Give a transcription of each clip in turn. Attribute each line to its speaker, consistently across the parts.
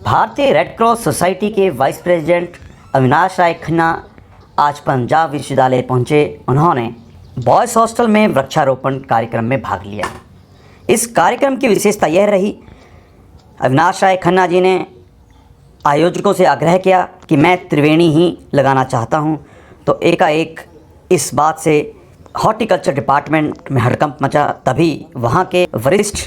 Speaker 1: भारतीय red cross society के vice president Avinash Rai Khanna आज पंजाब विश्वविद्यालय पहुंचे। उन्होंने बॉयज़ हॉस्टल में वृक्षारोपण कार्यक्रम में भाग लिया। इस कार्यक्रम की विशेषता यह रही, अविनाश राय खन्ना जी ने आयोजकों से आग्रह किया कि मैं त्रिवेणी ही लगाना चाहता हूं, तो एकाएक इस बात से हॉर्टिकल्चर डिपार्टमेंट में हड़कंप मचा। तभी वहां के वरिष्ठ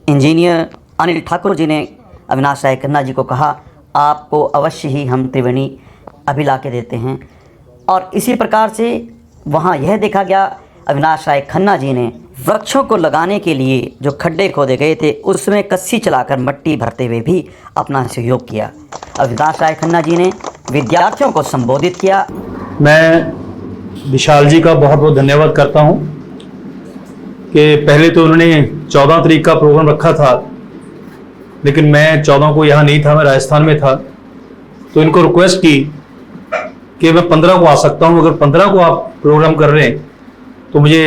Speaker 1: इंजीनियर अनिल ठाकुर जी ने अविनाश राय खन्ना जी को कहा, आपको अवश्य ही हम त्रिवेणी अभी ला के देते हैं। और इसी प्रकार से वहाँ यह देखा गया, अविनाश राय खन्ना जी ने वृक्षों को लगाने के लिए जो खड्डे खोदे गए थे उसमें कस्सी चलाकर मट्टी भरते हुए भी अपना सहयोग किया। अविनाश राय खन्ना जी ने विद्यार्थियों को संबोधित किया।
Speaker 2: मैं विशाल जी का बहुत बहुत धन्यवाद करता हूं कि पहले तो उन्होंने 14 तारीख का प्रोग्राम रखा था, लेकिन मैं 14 को यहाँ नहीं था, मैं राजस्थान में था। तो इनको रिक्वेस्ट की कि मैं 15 को आ सकता हूँ। अगर 15 को आप प्रोग्राम कर रहे हैं तो मुझे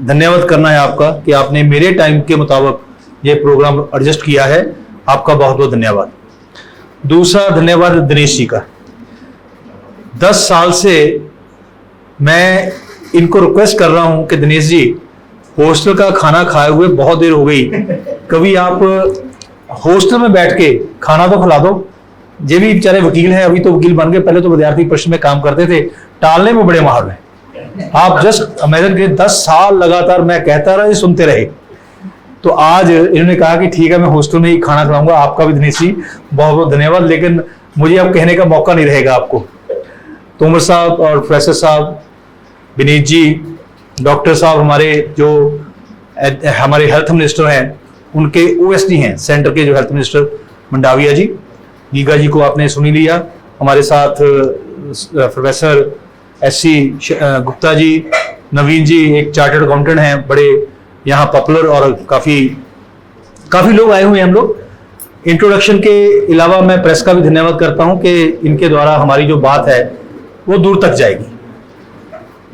Speaker 2: धन्यवाद करना है आपका कि आपने मेरे टाइम के मुताबिक ये प्रोग्राम एडजस्ट किया है। आपका बहुत बहुत धन्यवाद। दूसरा धन्यवाद दिनेश जी का। 10 साल से मैं इनको रिक्वेस्ट कर रहा हूँ कि दिनेश जी, हॉस्टल का खाना खाए हुए बहुत देर हो गई, कभी आप हॉस्टल में बैठ के खाना तो खिला दो। ये भी बेचारे वकील हैं, अभी तो वकील बन गए, पहले तो विद्यार्थी परिषद में काम करते थे, टालने में बड़े माहिर हैं। आप जस्ट इमेजिन करिए, 10 साल लगातार मैं कहता रहा, सुनते रहे। तो आज इन्होंने कहा कि ठीक है, मैं हॉस्टल में ही खाना खिलाऊंगा। आपका भी दिनेश जी बहुत बहुत धन्यवाद। लेकिन मुझे अब कहने का मौका नहीं रहेगा आपको। तोमर साहब और प्रोफेसर साहब, विनीत जी, डॉक्टर साहब, हमारे जो हमारे हेल्थ मिनिस्टर हैं, उनके ओएसडी हैं सेंटर के, जो हेल्थ मिनिस्टर मंडाविया जी, गीगा जी को आपने सुनी लिया। हमारे साथ प्रोफेसर एससी गुप्ता जी, नवीन जी एक चार्टर्ड अकाउंटेंट हैं, बड़े यहाँ पॉपुलर, और काफ़ी लोग आए हुए हैं हम लोग। इंट्रोडक्शन के अलावा मैं प्रेस का भी धन्यवाद करता हूँ कि इनके द्वारा हमारी जो बात है वो दूर तक जाएगी।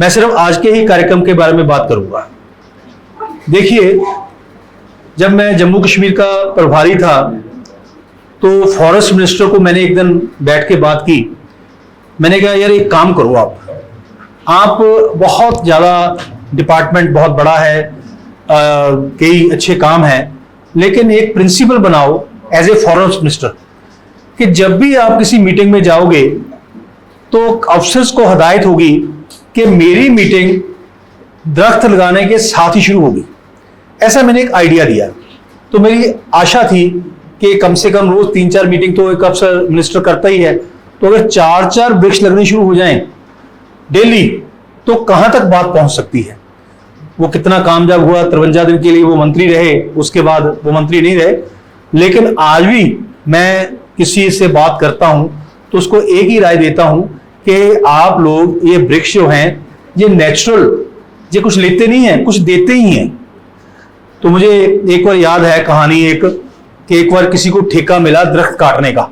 Speaker 2: मैं सिर्फ आज के ही कार्यक्रम के बारे में बात करूँगा। देखिए, जब मैं जम्मू कश्मीर का प्रभारी था तो फॉरेस्ट मिनिस्टर को मैंने एक दिन बैठ के बात की। मैंने कहा, यार एक काम करो, आप बहुत ज़्यादा डिपार्टमेंट बहुत बड़ा है, कई अच्छे काम हैं, लेकिन एक प्रिंसिपल बनाओ एज ए फॉरेस्ट मिनिस्टर कि जब भी आप किसी मीटिंग में जाओगे तो अफसर्स को हदायत होगी कि मेरी मीटिंग दरख्त लगाने के साथ ही शुरू होगी। ऐसा मैंने एक आइडिया दिया। तो मेरी आशा थी कि कम से कम रोज 3-4 मीटिंग तो एक अफसर मिनिस्टर करता ही है, तो अगर 4-4 वृक्ष लगने शुरू हो जाएं डेली, तो कहां तक बात पहुंच सकती है। वो कितना कामयाब हुआ, 53 दिन के लिए वो मंत्री रहे, उसके बाद वो मंत्री नहीं रहे। लेकिन आज भी मैं किसी से बात करता हूं तो उसको एक ही राय देता हूं कि आप लोग ये वृक्ष जो हैं ये नेचुरल, ये कुछ लेते नहीं है, कुछ देते ही हैं। तो मुझे एक बार याद है कहानी कि एक बार किसी को ठेका मिला दरख्त काटने का।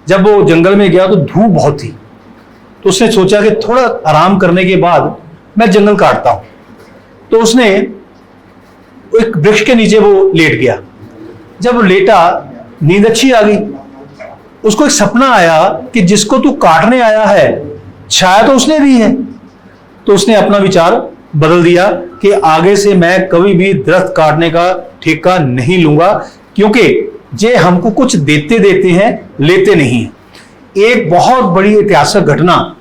Speaker 2: जब वो जंगल में गया तो धूप बहुत थी, तो उसने सोचा कि थोड़ा आराम करने के बाद मैं जंगल काटता हूं। तो उसने एक वृक्ष के नीचे वो लेट गया। जब वो लेटा, नींद अच्छी आ गई। उसको एक सपना आया कि जिसको तू काटने आया है छाया तो उसने दी है। तो उसने अपना विचार बदल दिया कि आगे से मैं कभी भी दरख्त काटने का ठेका नहीं लूंगा, क्योंकि जे हमको कुछ देते देते हैं, लेते नहीं है। एक बहुत बड़ी ऐतिहासिक घटना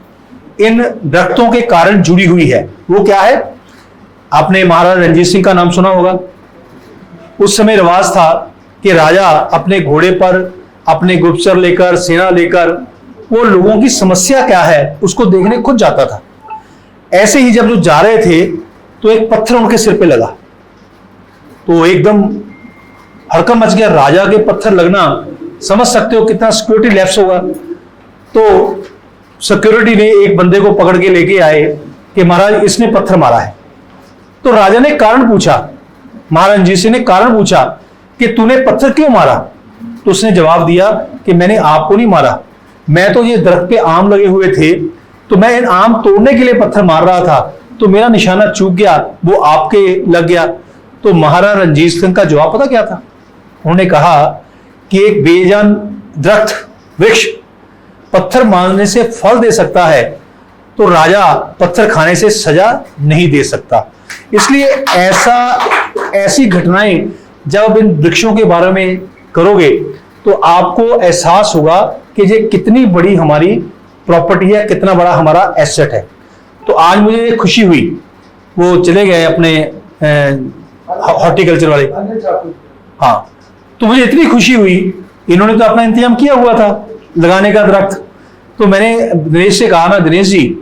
Speaker 2: इन दरख्तों के कारण जुड़ी हुई है। वो क्या है? आपने महाराजा रणजीत सिंह का नाम सुना होगा। उस समय रिवाज था कि राजा अपने घोड़े पर अपने गुप्तचर लेकर, सेना लेकर, वो लोगों की समस्या क्या है उसको देखने खुद जाता था। ऐसे ही जब वो जा रहे थे तो एक पत्थर उनके सिर पे लगा, तो एकदम हड़कंप मच गया। राजा के पत्थर लगना, समझ सकते हो कितना सिक्योरिटी लैप्स होगा। तो सिक्योरिटी ने एक बंदे को पकड़ के लेके आए कि महाराज इसने पत्थर मारा है। तो राजा ने कारण पूछा, महाराज रणजीत सिंह ने कारण पूछा कि तूने पत्थर क्यों मारा? तो उसने जवाब दिया कि मैंने आपको नहीं मारा, मैं तो ये दरख्त पे आम लगे हुए थे, तो मैं इन आम तोड़ने के लिए पत्थर मार रहा था, तो मेरा निशाना चूक गया, वो आपके लग गया। तो महाराजा रणजीत सिंह का जवाब पता क्या था? उन्होंने कहा कि एक बेजान दरख्त वृक्ष पत्थर मारने से फल दे सकता है तो राजा पत्थर खाने से सजा नहीं दे सकता। इसलिए ऐसी घटनाएं जब इन वृक्षों के बारे में करोगे तो आपको एहसास होगा कि ये कितनी बड़ी हमारी प्रॉपर्टी है, कितना बड़ा हमारा एसेट है। तो आज मुझे खुशी हुई, वो चले गए अपने हॉर्टिकल्चर वाले, हाँ, तो मुझे इतनी खुशी हुई, इन्होंने तो अपना इंतजाम किया हुआ था लगाने का दरख्त। तो मैंने दिनेश से कहा ना, दिनेश जी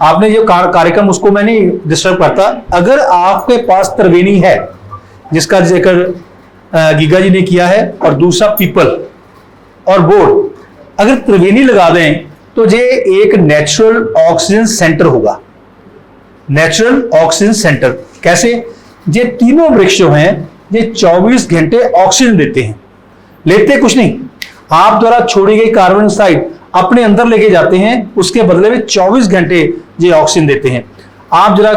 Speaker 2: आपने जो कार्यक्रम उसको मैं नहीं डिस्टर्ब करता, अगर आपके पास त्रिवेणी है जिसका जिक्र गीगा जी ने किया है और दूसरा पीपल और बोर्ड, अगर त्रिवेणी लगा दें तो ये एक नेचुरल ऑक्सीजन सेंटर होगा। नेचुरल ऑक्सीजन सेंटर कैसे? ये तीनों वृक्ष जो हैं ये 24 घंटे ऑक्सीजन देते हैं, लेते कुछ नहीं, आप द्वारा छोड़ी गई कार्बन डाइऑक्साइड अपने अंदर लेके जाते हैं, उसके बदले में 24 घंटे ये ऑक्सीजन देते हैं। आप जरा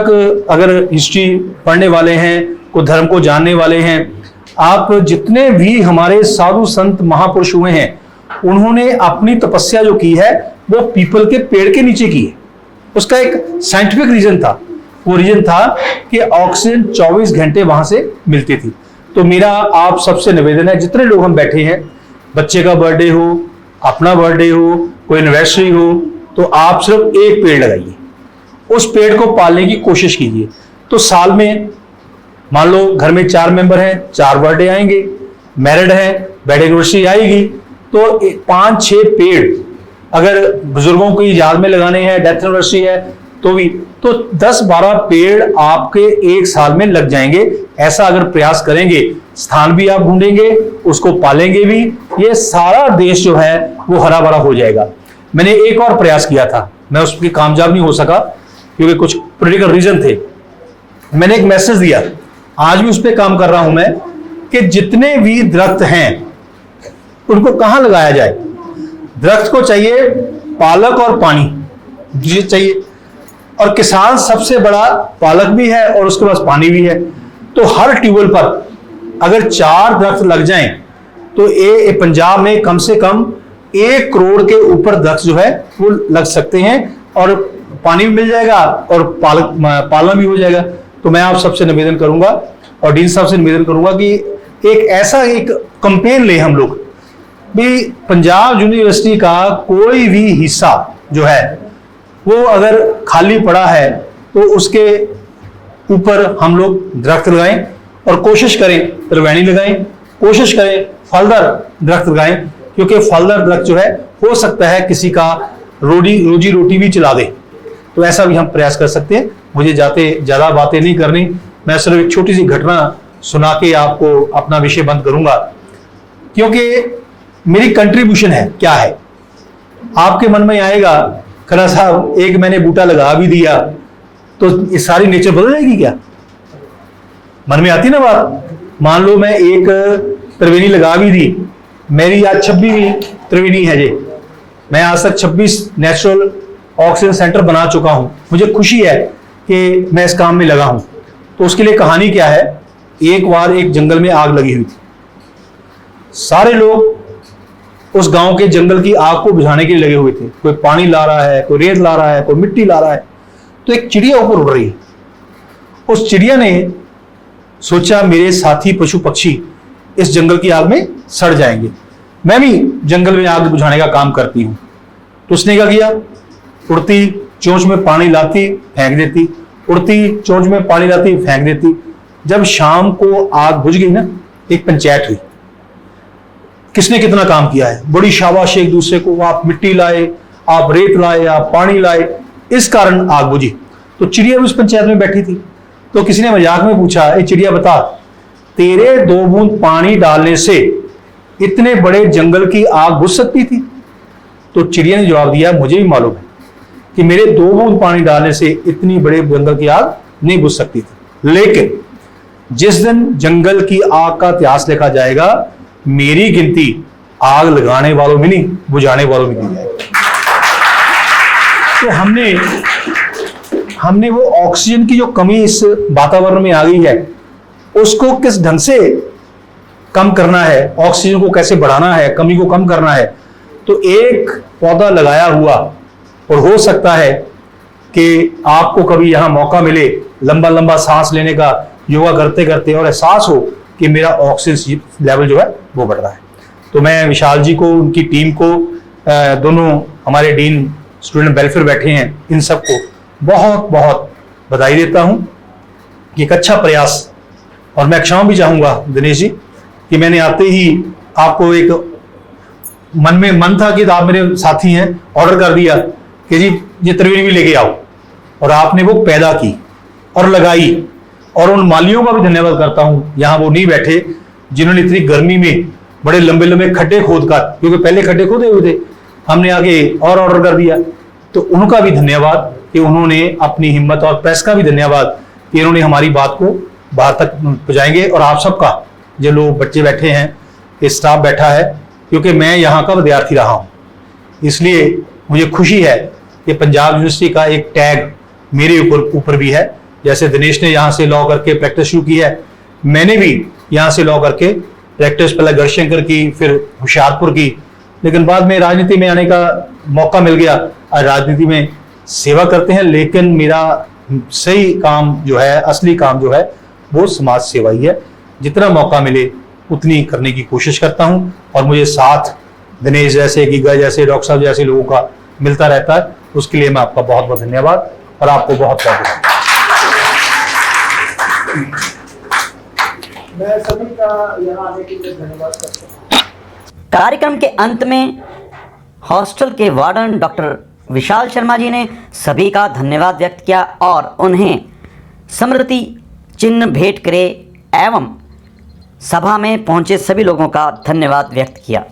Speaker 2: अगर हिस्ट्री पढ़ने वाले हैं, को धर्म को जानने वाले हैं, आप जितने भी हमारे साधु संत महापुरुष हुए हैं उन्होंने अपनी तपस्या जो की है वो पीपल के पेड़ के नीचे की है। उसका एक साइंटिफिक रीजन था, वो रीजन था कि ऑक्सीजन 24 घंटे वहां से मिलती थी। तो मेरा आप सबसे निवेदन है, जितने लोग हम बैठे हैं, बच्चे का बर्थडे हो, अपना बर्थडे हो, कोई एनिवर्सरी हो, तो आप सिर्फ एक पेड़ लगाइए, उस पेड़ को पालने की कोशिश कीजिए। तो साल में मान लो घर में 4 मेंबर हैं, 4 बर्थडे आएंगे, मैरिड है, बेड एनिवर्सरी आएगी, तो 5-6 पेड़ अगर बुजुर्गों की याद में लगाने हैं, डेथ एनिवर्सरी है तो भी, तो 10-12 पेड़ आपके एक साल में लग जाएंगे। ऐसा अगर प्रयास करेंगे, स्थान भी आप ढूंढेंगे, उसको पालेंगे भी, ये सारा देश जो है वो हरा भरा हो जाएगा। मैंने एक और प्रयास किया था, मैं उसकी कामयाब नहीं हो सका क्योंकि कुछ पॉलिटिकल रीजन थे। मैंने एक मैसेज दिया, आज भी उस पर काम कर रहा हूं मैं, कि जितने भी दरख्त हैं उनको कहां लगाया जाए। दरख्त को चाहिए पालक और पानी चाहिए, और किसान सबसे बड़ा पालक भी है और उसके पास पानी भी है। तो हर ट्यूबवेल पर अगर 4 दरख्त लग जाएं तो ये पंजाब में कम से कम 1 करोड़ के ऊपर दरख्त जो है वो लग सकते हैं, और पानी भी मिल जाएगा और पालना भी हो जाएगा। तो मैं आप सबसे निवेदन करूंगा और डीन साहब से निवेदन करूंगा कि एक ऐसा एक कैंपेन ले हम लोग भी, पंजाब यूनिवर्सिटी का कोई भी हिस्सा जो है वो अगर खाली पड़ा है तो उसके ऊपर हम लोग दरख्त लगाएं और कोशिश करें त्रिवेणी लगाएं, कोशिश करें फलदार दरख्त लगाएं, क्योंकि फलदार दरख्त जो है हो सकता है किसी का रोजी रोटी भी चला दे। तो ऐसा भी हम प्रयास कर सकते हैं। मुझे ज्यादा बातें नहीं करनी, मैं सिर्फ एक छोटी सी घटना सुना के आपको अपना विषय बंद करूंगा, क्योंकि मेरी कंट्रीब्यूशन है क्या है। आपके मन में आएगा खन्ना साहब एक मैंने बूटा लगा भी दिया तो ये सारी नेचर बदल जाएगी क्या? मन में आती ना बात। मान लो मैं एक त्रिवेणी लगा भी दी, मेरी आज 26वीं त्रिवेणी है जी, मैं आज तक 26 नेचुरल ऑक्सीजन सेंटर बना चुका हूं। मुझे खुशी है कि मैं इस काम में लगा हूं। तो उसके लिए कहानी क्या है, एक बार एक जंगल में आग लगी हुई थी, सारे लोग उस गांव के जंगल की आग को बुझाने के लिए लगे हुए थे। कोई पानी ला रहा है, कोई रेत ला रहा है, कोई मिट्टी ला रहा है। तो एक चिड़िया ऊपर उड़ रही है। उस चिड़िया ने सोचा मेरे साथी पशु पक्षी इस जंगल की आग में सड़ जाएंगे, मैं भी जंगल में आग बुझाने का काम करती हूं। तो उसने क्या किया, उड़ती चोंच में पानी लाती फेंक देती, उड़ती चोंच में पानी लाती फेंक देती। जब शाम को आग बुझ गई ना, एक पंचायत हुई, किसने कितना काम किया है, बड़ी शाबाश एक दूसरे को, आप मिट्टी लाए, आप रेत लाए, आप पानी लाए, इस कारण आग बुझी। तो चिड़िया भी उस पंचायत में बैठी थी। तो किसी ने मजाक में पूछा, ए चिड़िया बता, तेरे 2 बूंद पानी डालने से इतने बड़े जंगल की आग बुझ सकती थी? तो चिड़िया ने जवाब दिया, मुझे भी मालूम है कि मेरे 2 बूंद पानी डालने से इतनी बड़े जंगल की आग नहीं बुझ सकती थी, लेकिन जिस दिन जंगल की आग का इतिहास लिखा जाएगा, मेरी गिनती आग लगाने वालों में नहीं, बुझाने वालों में की जाएगी। तो हमने वो ऑक्सीजन की जो कमी इस वातावरण में आ गई है, उसको किस ढंग से कम करना है, ऑक्सीजन को कैसे बढ़ाना है, कमी को कम करना है, तो एक पौधा लगाया हुआ, और हो सकता है कि आपको कभी यहाँ मौका मिले लंबा लंबा सांस लेने का योगा करते करते, और एहसास हो कि मेरा ऑक्सीजन लेवल जो है वो बढ़ रहा है। तो मैं विशाल जी को, उनकी टीम को, दोनों हमारे डीन स्टूडेंट वेलफेयर बैठे हैं, इन सबको बहुत बहुत बधाई देता हूँ कि एक अच्छा प्रयास। और मैं क्षमा भी चाहूँगा दिनेश जी कि मैंने आते ही आपको एक मन था कि आप मेरे साथी हैं, ऑर्डर कर दिया कि जी ये त्रिवेणी भी लेके आओ, और आपने वो पैदा की और लगाई। और उन मालियों का भी धन्यवाद करता हूँ, यहाँ वो नहीं बैठे, जिन्होंने इतनी गर्मी में बड़े लंबे लंबे खड्डे खोद कर, क्योंकि पहले खड्डे खोदे हुए थे, हमने आगे और ऑर्डर कर दिया, तो उनका भी धन्यवाद कि उन्होंने अपनी हिम्मत, और प्रेस का भी धन्यवाद कि इन्होंने हमारी बात को बाहर तक पहुंचाएंगे। और आप सबका, जो लोग बच्चे बैठे हैं, ये स्टाफ बैठा है, क्योंकि मैं यहाँ का विद्यार्थी रहा हूँ, इसलिए मुझे खुशी है कि पंजाब यूनिवर्सिटी का एक टैग मेरे ऊपर भी है। जैसे दिनेश ने यहाँ से लॉ करके प्रैक्टिस शुरू की है, मैंने भी यहाँ से लॉ करके प्रैक्टिस पहले गढ़शंकर की, फिर होशियारपुर की, लेकिन बाद में राजनीति में आने का मौका मिल गया। आज राजनीति में सेवा करते हैं, लेकिन मेरा सही काम जो है, असली काम जो है, वो समाज सेवा ही है। जितना मौका मिले उतनी करने की कोशिश करता हूँ, और मुझे साथ दिनेश जैसे, गीगा जैसे, डॉक्टर साहब जैसे लोगों का मिलता रहता है, उसके लिए मैं आपका बहुत बहुत धन्यवाद, और आपको बहुत बहुत
Speaker 3: मैं सभी का यहाँ आने के लिए धन्यवाद करता हूँ।
Speaker 1: कार्यक्रम के अंत में हॉस्टल के वार्डन डॉक्टर विशाल शर्मा जी ने सभी का धन्यवाद व्यक्त किया और उन्हें स्मृति चिन्ह भेंट करे एवं सभा में पहुंचे सभी लोगों का धन्यवाद व्यक्त किया।